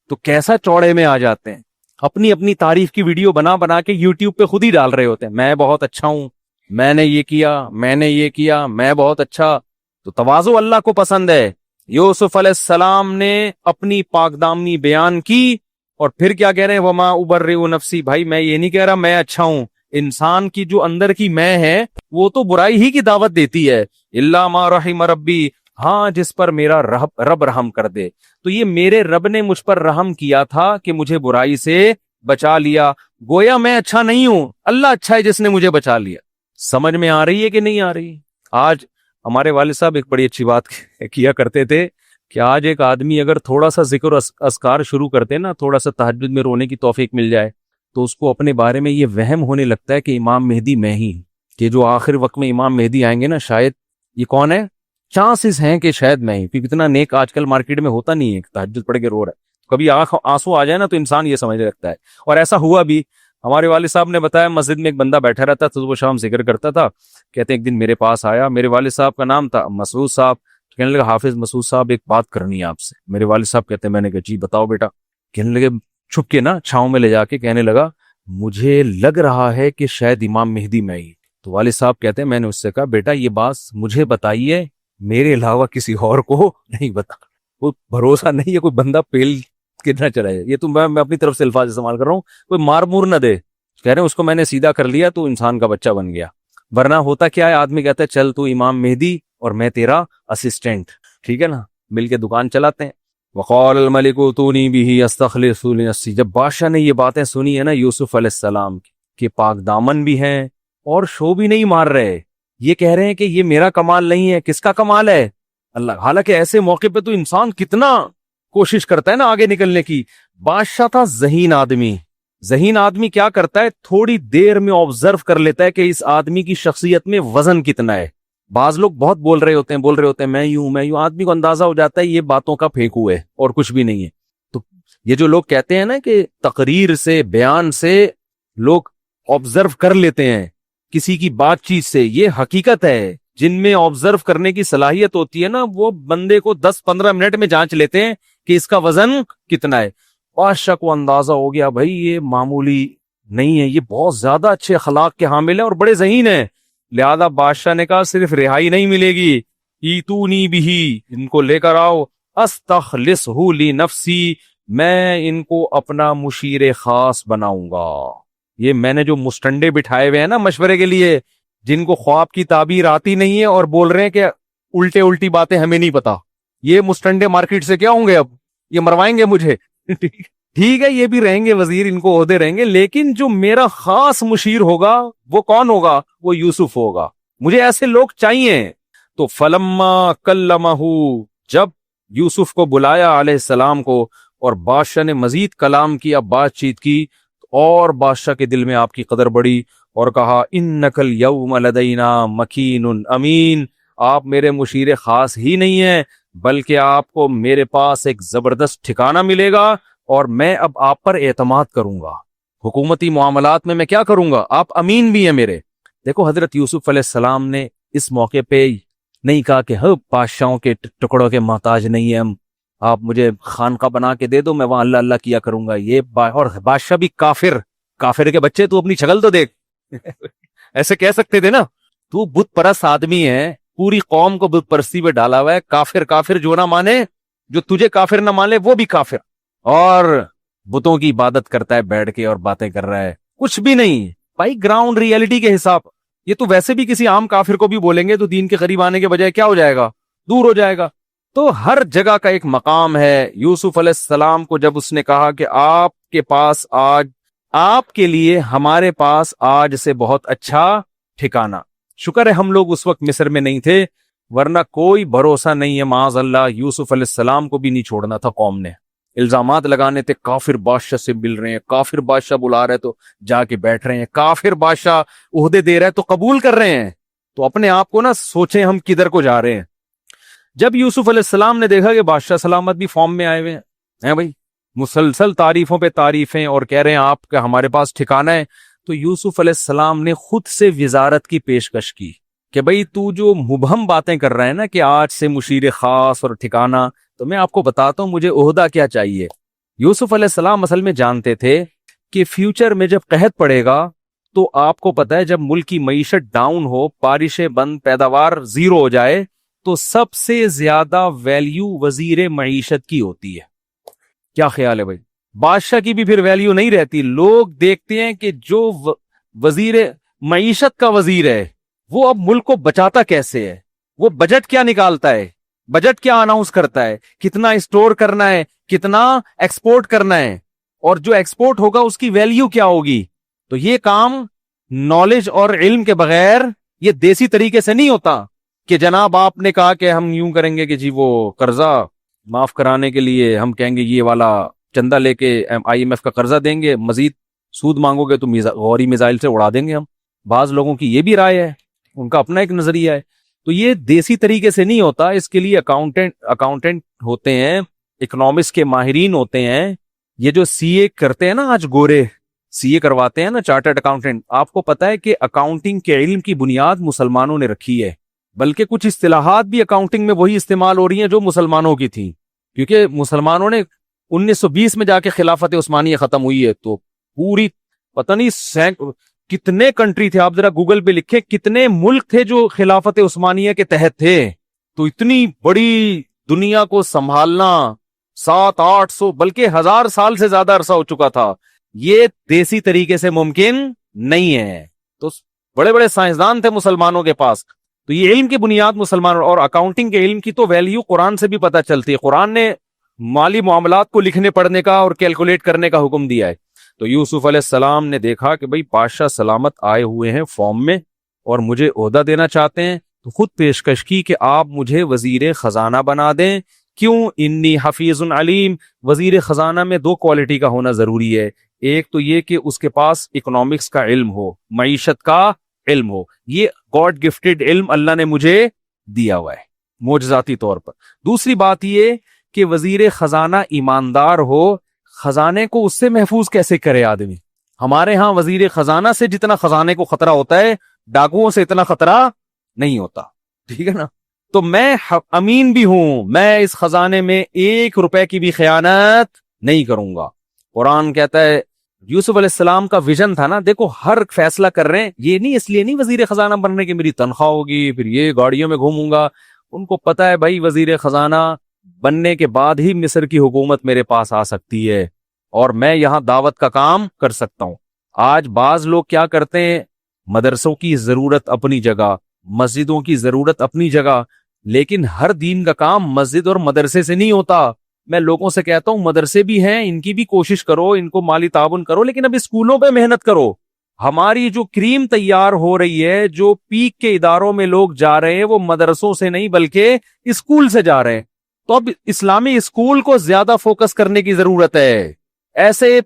تو کیسا چوڑے میں آ جاتے ہیں. اپنی اپنی تعریف کی ویڈیو بنا بنا کے یوٹیوب پہ خود ہی ڈال رہے ہوتے ہیں، میں بہت اچھا ہوں، میں نے یہ کیا، میں نے یہ کیا، میں بہت اچھا. تو تواضع اللہ کو پسند ہے. یوسف علیہ السلام نے اپنی پاک دامنی بیان کی اور پھر کیا کہہ رہے ہیں، وما ابرئ نفسی. بھائی میں یہ نہیں کہہ رہا میں اچھا ہوں، انسان کی جو اندر کی میں ہے وہ تو برائی ہی کی دعوت دیتی ہے. الا ما رحم ربی، ہاں جس پر میرا رب رحم کر دے. تو یہ میرے رب نے مجھ پر رحم کیا تھا کہ مجھے برائی سے بچا لیا. گویا میں اچھا نہیں ہوں، اللہ اچھا ہے جس نے مجھے بچا لیا. سمجھ میں آ رہی ہے کہ نہیں آ رہی؟ آج ہمارے والد صاحب ایک بڑی اچھی بات کیا کرتے تھے کہ آج ایک آدمی اگر تھوڑا سا ذکر اذکار شروع کرتے نا، تھوڑا سا تہجد میں رونے کی توفیق مل جائے تو اس کو اپنے بارے میں یہ وہم ہونے لگتا ہے کہ امام مہدی میں ہی، کہ جو آخر وقت میں امام مہدی آئیں گے نا، شاید یہ کون ہے، چانسز ہیں کہ شاید میں ہی، کیونکہ اتنا نیک آج کل مارکیٹ میں ہوتا نہیں ہے. تہجد پڑھ کے رو رہا ہے، کبھی آنسو آ جائے نا تو انسان یہ سمجھ رکھتا ہے. اور ایسا ہوا بھی. ہمارے والد صاحب نے بتایا مسجد میں ایک بندہ بیٹھا رہتا تھا، صبح شام ذکر کرتا تھا. کہتے ہیں ایک دن میرے پاس آیا، میرے والد صاحب کا نام تھا مسعود صاحب. کہنے لگا حافظ مسعود صاحب ایک بات کرنی ہے آپ سے. میرے والد صاحب کہتے ہیں، میں نے کہا جی بتاؤ بیٹا. کہنے لگے چھپ کے نا چھاؤں میں لے جا کے کہنے لگا مجھے لگ رہا ہے کہ شاید امام مہدی میں ہی. تو والد صاحب کہتے ہیں میں نے اس سے کہا بیٹا یہ بات مجھے بتائیے، میرے علاوہ کسی اور کو نہیں بتا. کوئی بھروسہ نہیں ہے کوئی بندہ پیل کتنا چلا جائے. یہ تو میں اپنی طرف سے الفاظ استعمال کر رہا ہوں، کوئی مار مور نہ دے. کہہ رہے ہیں اس کو میں نے سیدھا کر لیا تو انسان کا بچہ بن گیا. ورنہ ہوتا کیا ہے، آدمی کہتا ہے چل تو امام مہدی اور میں تیرا اسسٹنٹ، ٹھیک ہے نا، مل کے دکان چلاتے ہیں. وقال الملک اتونی به استخلص لنفسی. جب بادشاہ نے یہ باتیں سنی ہے نا یوسف علیہ السلام کی، کہ پاک دامن بھی ہیں اور شو بھی نہیں مار رہے، یہ کہہ رہے ہیں کہ یہ میرا کمال نہیں ہے، کس کا کمال ہے؟ اللہ. حالانکہ ایسے موقع پہ تو انسان کتنا کوشش کرتا ہے نا آگے نکلنے کی. بادشاہ تھا ذہین آدمی. ذہین آدمی کیا کرتا ہے، تھوڑی دیر میں آبزرو کر لیتا ہے کہ اس آدمی کی شخصیت میں وزن کتنا ہے. بعض لوگ بہت بول رہے ہوتے ہیں میں یوں، آدمی کو اندازہ ہو جاتا ہے یہ باتوں کا پھینکو ہے اور کچھ بھی نہیں ہے. تو یہ جو لوگ کہتے ہیں نا کہ تقریر سے، بیان سے لوگ آبزرو کر لیتے ہیں کسی کی بات چیت سے، یہ حقیقت ہے. جن میں آبزرو کرنے کی صلاحیت ہوتی ہے نا، وہ بندے کو 10-15 منٹ میں جانچ لیتے ہیں کہ اس کا وزن کتنا ہے. بادشاہ کو اندازہ ہو گیا بھائی یہ معمولی نہیں ہے، یہ بہت زیادہ اچھے اخلاق کے حامل ہیں اور بڑے ذہین ہیں. لہذا بادشاہ نے کہا صرف رہائی نہیں ملے گی، ایتونی بھی، ان کو لے کر آؤ، استخلصہ لنفسی، میں ان کو اپنا مشیر خاص بناؤں گا. یہ میں نے جو مستنڈے بٹھائے ہوئے ہیں نا مشورے کے لیے، جن کو خواب کی تعبیر آتی نہیں ہے اور بول رہے ہیں کہ الٹی باتیں ہمیں نہیں پتا، یہ مستنڈے مارکیٹ سے کیا ہوں گے، اب یہ مروائیں گے مجھے. ٹھیک ہے یہ بھی رہیں گے وزیر، ان کو عہدے رہیں گے، لیکن جو میرا خاص مشیر ہوگا وہ کون ہوگا؟ وہ یوسف ہوگا. مجھے ایسے لوگ چاہیے. تو فلما کلمہ، جب یوسف کو بلایا علیہ السلام کو اور بادشاہ نے مزید کلام کیا، بات چیت کی، اور بادشاہ کے دل میں آپ کی قدر بڑھی اور کہا انک الیوم لدینا مکین امین، آپ میرے مشیر خاص ہی نہیں ہیں بلکہ آپ کو میرے پاس ایک زبردست ٹھکانہ ملے گا اور میں اب آپ پر اعتماد کروں گا. حکومتی معاملات میں کیا کروں گا، آپ امین بھی ہیں میرے. دیکھو حضرت یوسف علیہ السلام نے اس موقع پہ نہیں کہا کہ بادشاہوں کے ٹکڑوں کے محتاج نہیں ہیں ہم، آپ مجھے خانقاہ بنا کے دے دو میں وہاں اللہ اللہ کیا کروں گا. یہ اور بادشاہ بھی کافر کے بچے، تو اپنی شکل تو دیکھ. ایسے کہہ سکتے تھے نا، تو بت پرست آدمی ہے، پوری قوم کو بت پرستی پہ ڈالا ہوا ہے. کافر جو نہ مانے، جو تجھے کافر نہ مانے وہ بھی کافر، اور بتوں کی عبادت کرتا ہے بیٹھ کے اور باتیں کر رہا ہے. کچھ بھی نہیں بھائی، گراؤنڈ ریئلٹی کے حساب. یہ تو ویسے بھی کسی عام کافر کو بھی بولیں گے تو دین کے قریب آنے کے بجائے کیا ہو جائے گا، دور ہو جائے گا. تو ہر جگہ کا ایک مقام ہے. یوسف علیہ السلام کو جب اس نے کہا کہ آپ کے پاس آج، آپ کے لیے ہمارے پاس آج سے بہت اچھا ٹھکانہ. شکر ہے ہم لوگ اس وقت مصر میں نہیں تھے، ورنہ کوئی بھروسہ نہیں ہے معاذ اللہ یوسف علیہ السلام کو بھی نہیں چھوڑنا تھا. قوم نے الزامات لگانے تھے، کافر بادشاہ سے مل رہے ہیں، کافر بادشاہ بلا رہے تو جا کے بیٹھ رہے ہیں، کافر بادشاہ عہدے دے رہے ہیں تو قبول کر رہے ہیں. تو اپنے آپ کو نہ سوچیں ہم کدھر کو جا رہے ہیں. جب یوسف علیہ السلام نے دیکھا کہ بادشاہ سلامت بھی فارم میں آئے ہوئے ہیں بھائی، مسلسل تعریفوں پہ تعریفیں اور کہہ رہے ہیں آپ کا ہمارے پاس ٹھکانہ ہے، تو یوسف علیہ السلام نے خود سے وزارت کی پیشکش کی کہ بھئی تو جو مبہم باتیں کر رہے ہیں نا کہ آج سے مشیر خاص اور ٹھکانہ، تو میں آپ کو بتاتا ہوں مجھے عہدہ کیا چاہیے. یوسف علیہ السلام اصل میں جانتے تھے کہ فیوچر میں جب قحط پڑے گا تو آپ کو پتا ہے جب ملک کی معیشت ڈاؤن ہو، بارشیں بند، پیداوار زیرو ہو جائے تو سب سے زیادہ ویلیو وزیر معیشت کی ہوتی ہے. کیا خیال ہے بھائی؟ بادشاہ کی بھی پھر ویلیو نہیں رہتی. لوگ دیکھتے ہیں کہ جو وزیر معیشت کا وزیر ہے وہ اب ملک کو بچاتا کیسے ہے، وہ بجٹ کیا نکالتا ہے، بجٹ کیا اناؤنس کرتا ہے، کتنا اسٹور کرنا ہے، کتنا ایکسپورٹ کرنا ہے، اور جو ایکسپورٹ ہوگا اس کی ویلیو کیا ہوگی. تو یہ کام نالج اور علم کے بغیر یہ دیسی طریقے سے نہیں ہوتا کہ جناب آپ نے کہا کہ ہم یوں کریں گے کہ جی وہ قرضہ معاف کرانے کے لیے ہم کہیں گے یہ والا چندہ لے کے IMF کا قرضہ دیں گے، مزید سود مانگو گے تو غوری میزائل سے اڑا دیں گے ہم. بعض لوگوں کی یہ بھی رائے ہے، ان کا اپنا ایک نظریہ ہے. تو یہ دیسی طریقے سے نہیں ہوتا، اس کے لیے اکاؤنٹنٹ ہوتے ہیں، اکنامکس کے ماہرین ہوتے ہیں. یہ جو CA کرتے ہیں نا آج گورے CA کرواتے ہیں نا، چارٹرڈ اکاؤنٹنٹ، آپ کو پتا ہے کہ اکاؤنٹنگ کے علم کی بنیاد مسلمانوں نے رکھی ہے، بلکہ کچھ اصطلاحات بھی اکاؤنٹنگ میں وہی استعمال ہو رہی ہیں جو مسلمانوں کی تھیں، کیونکہ مسلمانوں نے 1920 میں جا کے خلافت عثمانیہ ختم ہوئی ہے. تو پوری پتہ نہیں کتنے کنٹری تھے، آپ ذرا گوگل پہ لکھیں کتنے ملک تھے جو خلافت عثمانیہ کے تحت تھے. تو اتنی بڑی دنیا کو سنبھالنا 700-800 بلکہ 1000 سال سے زیادہ عرصہ ہو چکا تھا. یہ دیسی طریقے سے ممکن نہیں ہے. تو بڑے بڑے سائنسدان تھے مسلمانوں کے پاس. تو یہ علم کی بنیاد مسلمانوں، اور اکاؤنٹنگ کے علم کی تو ویلیو قرآن سے بھی پتہ چلتی ہے. قرآن نے مالی معاملات کو لکھنے پڑھنے کا اور کیلکولیٹ کرنے کا حکم دیا ہے. تو یوسف علیہ السلام نے دیکھا کہ بھئی بادشاہ سلامت آئے ہوئے ہیں فارم میں اور مجھے عہدہ دینا چاہتے ہیں، تو خود پیشکش کی کہ آپ مجھے وزیر خزانہ بنا دیں. کیوں؟ انی حفیظ علیم. وزیر خزانہ میں 2 کوالٹی کا ہونا ضروری ہے. ایک تو یہ کہ اس کے پاس اکنامکس کا علم ہو، معیشت کا علم ہو. یہ گاڈ گفٹڈ علم اللہ نے مجھے دیا ہوا ہے معجزاتی طور پر. دوسری بات یہ کہ وزیر خزانہ ایماندار ہو. خزانے کو اس سے محفوظ کیسے کرے آدمی؟ ہمارے ہاں وزیر خزانہ سے جتنا خزانے کو خطرہ ہوتا ہے ڈاکوؤں سے اتنا خطرہ نہیں ہوتا. ٹھیک ہے نا؟ تو میں امین بھی ہوں، میں اس خزانے میں 1 روپے کی بھی خیانت نہیں کروں گا. قرآن کہتا ہے یوسف علیہ السلام کا ویژن تھا نا، دیکھو ہر فیصلہ کر رہے ہیں یہ نہیں اس لیے نہیں وزیر خزانہ بننے کی میری تنخواہ ہوگی پھر یہ گاڑیوں میں گھوموں گا. ان کو پتا ہے بھائی وزیر خزانہ بننے کے بعد ہی مصر کی حکومت میرے پاس آ سکتی ہے اور میں یہاں دعوت کا کام کر سکتا ہوں. آج بعض لوگ کیا کرتے ہیں، مدرسوں کی ضرورت اپنی جگہ، مسجدوں کی ضرورت اپنی جگہ، لیکن ہر دین کا کام مسجد اور مدرسے سے نہیں ہوتا. میں لوگوں سے کہتا ہوں مدرسے بھی ہیں، ان کی بھی کوشش کرو، ان کو مالی تعاون کرو، لیکن اب اسکولوں پہ محنت کرو. ہماری جو کریم تیار ہو رہی ہے، جو پیک کے اداروں میں لوگ جا رہے ہیں وہ مدرسوں سے نہیں بلکہ اسکول سے جا رہے ہیں. تو اب اسلامی اسکول کو زیادہ فوکس کرنے کی ضرورت ہے. ایسے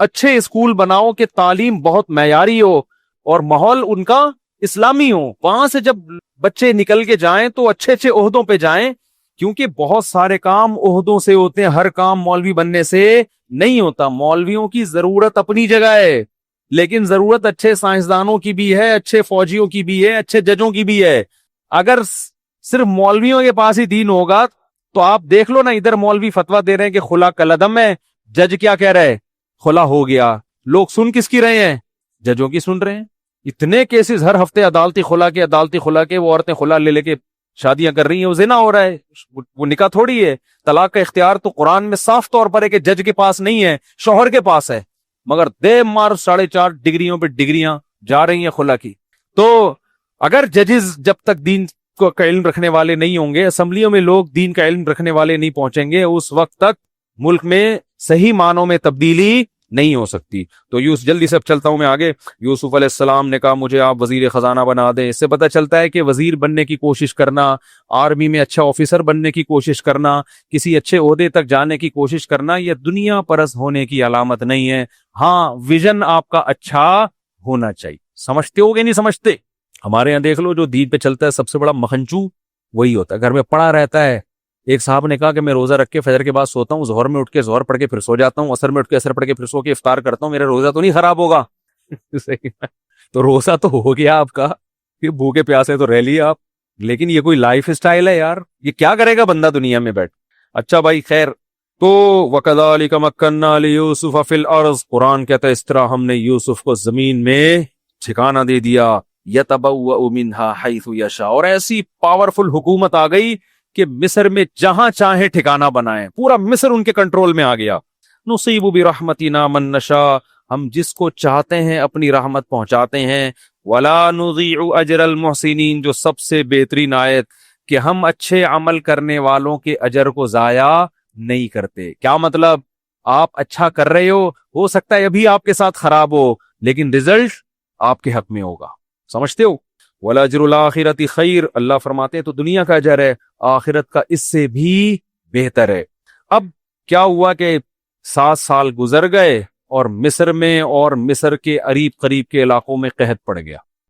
اچھے اسکول بناؤ کہ تعلیم بہت معیاری ہو اور ماحول ان کا اسلامی ہو. وہاں سے جب بچے نکل کے جائیں تو اچھے اچھے عہدوں پہ جائیں، کیونکہ بہت سارے کام عہدوں سے ہوتے ہیں، ہر کام مولوی بننے سے نہیں ہوتا. مولویوں کی ضرورت اپنی جگہ ہے، لیکن ضرورت اچھے سائنسدانوں کی بھی ہے، اچھے فوجیوں کی بھی ہے، اچھے ججوں کی بھی ہے. اگر صرف مولویوں کے پاس ہی دین ہوگا تو آپ دیکھ لو نا، ادھر مولوی فتویٰ دے رہے ہیں کہ خلا کلعدم ہے، جج کیا کہہ رہے ہیں؟ خلا ہو گیا. لوگ سن کس کی رہے ہیں؟ ججوں کی سن رہے ہیں. اتنے کیسز ہر ہفتے عدالتی خلا کے وہ عورتیں خلا لے کے شادیاں کر رہی ہیں، وہ زنا ہو رہا ہے، وہ نکاح تھوڑی ہے. طلاق کا اختیار تو قرآن میں صاف طور پر ہے کہ جج کے پاس نہیں ہے، شوہر کے پاس ہے، مگر دے مار 4.5 ڈگریوں پہ ڈگریاں جا رہی ہیں خلا کی. تو اگر ججز جب تک دین کا علم رکھنے والے نہیں ہوں گے، اسمبلیوں میں لوگ دین کا علم رکھنے والے نہیں پہنچیں گے، اس وقت تک ملک میں صحیح معنوں میں تبدیلی نہیں ہو سکتی. تو جلدی سے چلتا ہوں میں آگے. یوسف علیہ السلام نے کہا مجھے آپ وزیر خزانہ بنا دیں. اس سے پتہ چلتا ہے کہ وزیر بننے کی کوشش کرنا، آرمی میں اچھا آفیسر بننے کی کوشش کرنا، کسی اچھے عہدے تک جانے کی کوشش کرنا، یہ دنیا پرست ہونے کی علامت نہیں ہے. ہاں ویژن آپ کا اچھا ہونا چاہیے. سمجھتے ہو گے نہیں سمجھتے؟ ہمارے یہاں دیکھ لو جو دین پہ چلتا ہے سب سے بڑا مکھنچو وہی ہوتا ہے، گھر میں پڑا رہتا ہے. ایک صاحب نے کہا کہ میں روزہ رکھ کے فجر کے بعد سوتا ہوں، ظہر میں اٹھ کے ظہر پڑھ کے پھر سو جاتا ہوں، عصر میں اٹھ کے عصر پڑھ کے پھر سو کے افطار کرتا ہوں، میرا روزہ تو نہیں خراب ہوگا. تو روزہ تو ہو گیا آپ کا، پھر بھوکے پیاسے تو رہ لیے آپ، لیکن یہ کوئی لائف سٹائل ہے یار؟ یہ کیا کرے گا بندہ دنیا میں بیٹھ؟ اچھا بھائی خیر، تو وَكَذَلِكَ مَكَّنَّا لِيُوسُفَ فِي الْأَرْضِ، قرآن کہتا ہے اس طرح ہم نے یوسف کو زمین میں ٹھکانہ دے دیا، يَتَبَوَّأُ مِنْهَا حَيْثُ يَشَاءُ، اور ایسی پاورفل حکومت آ گئی کہ مصر میں جہاں چاہے ٹھکانہ بنائیں، پورا مصر ان کے کنٹرول میں آ گیا۔ نُصِيبُ بِرَحْمَتِنَا مَن نَّشَاءُ، ہم جس کو چاہتے ہیں اپنی رحمت پہنچاتے ہیں۔ وَلَا نُضِيعُ أَجْرَ الْمُحْسِنِينَ، جو سب سے بہترین آیت کہ ہم اچھے عمل کرنے والوں کے اجر کو ضائع نہیں کرتے۔ کیا مطلب؟ آپ اچھا کر رہے ہو سکتا ہے ابھی آپ کے ساتھ خراب ہو، لیکن رزلٹ آپ کے حق میں ہوگا، سمجھتے ہو؟ وَلَأَجْرُ الْآخِرَةِ خَيْرٌ، اللہ فرماتے ہیں تو دنیا کا اجر ہے، آخرت کا اس سے بھی بہتر ہے۔ اب کیا ہوا کہ 7 سال گزر گئے اور مصر میں اور مصر کے قریب قریب کے علاقوں میں قحط پڑ گیا۔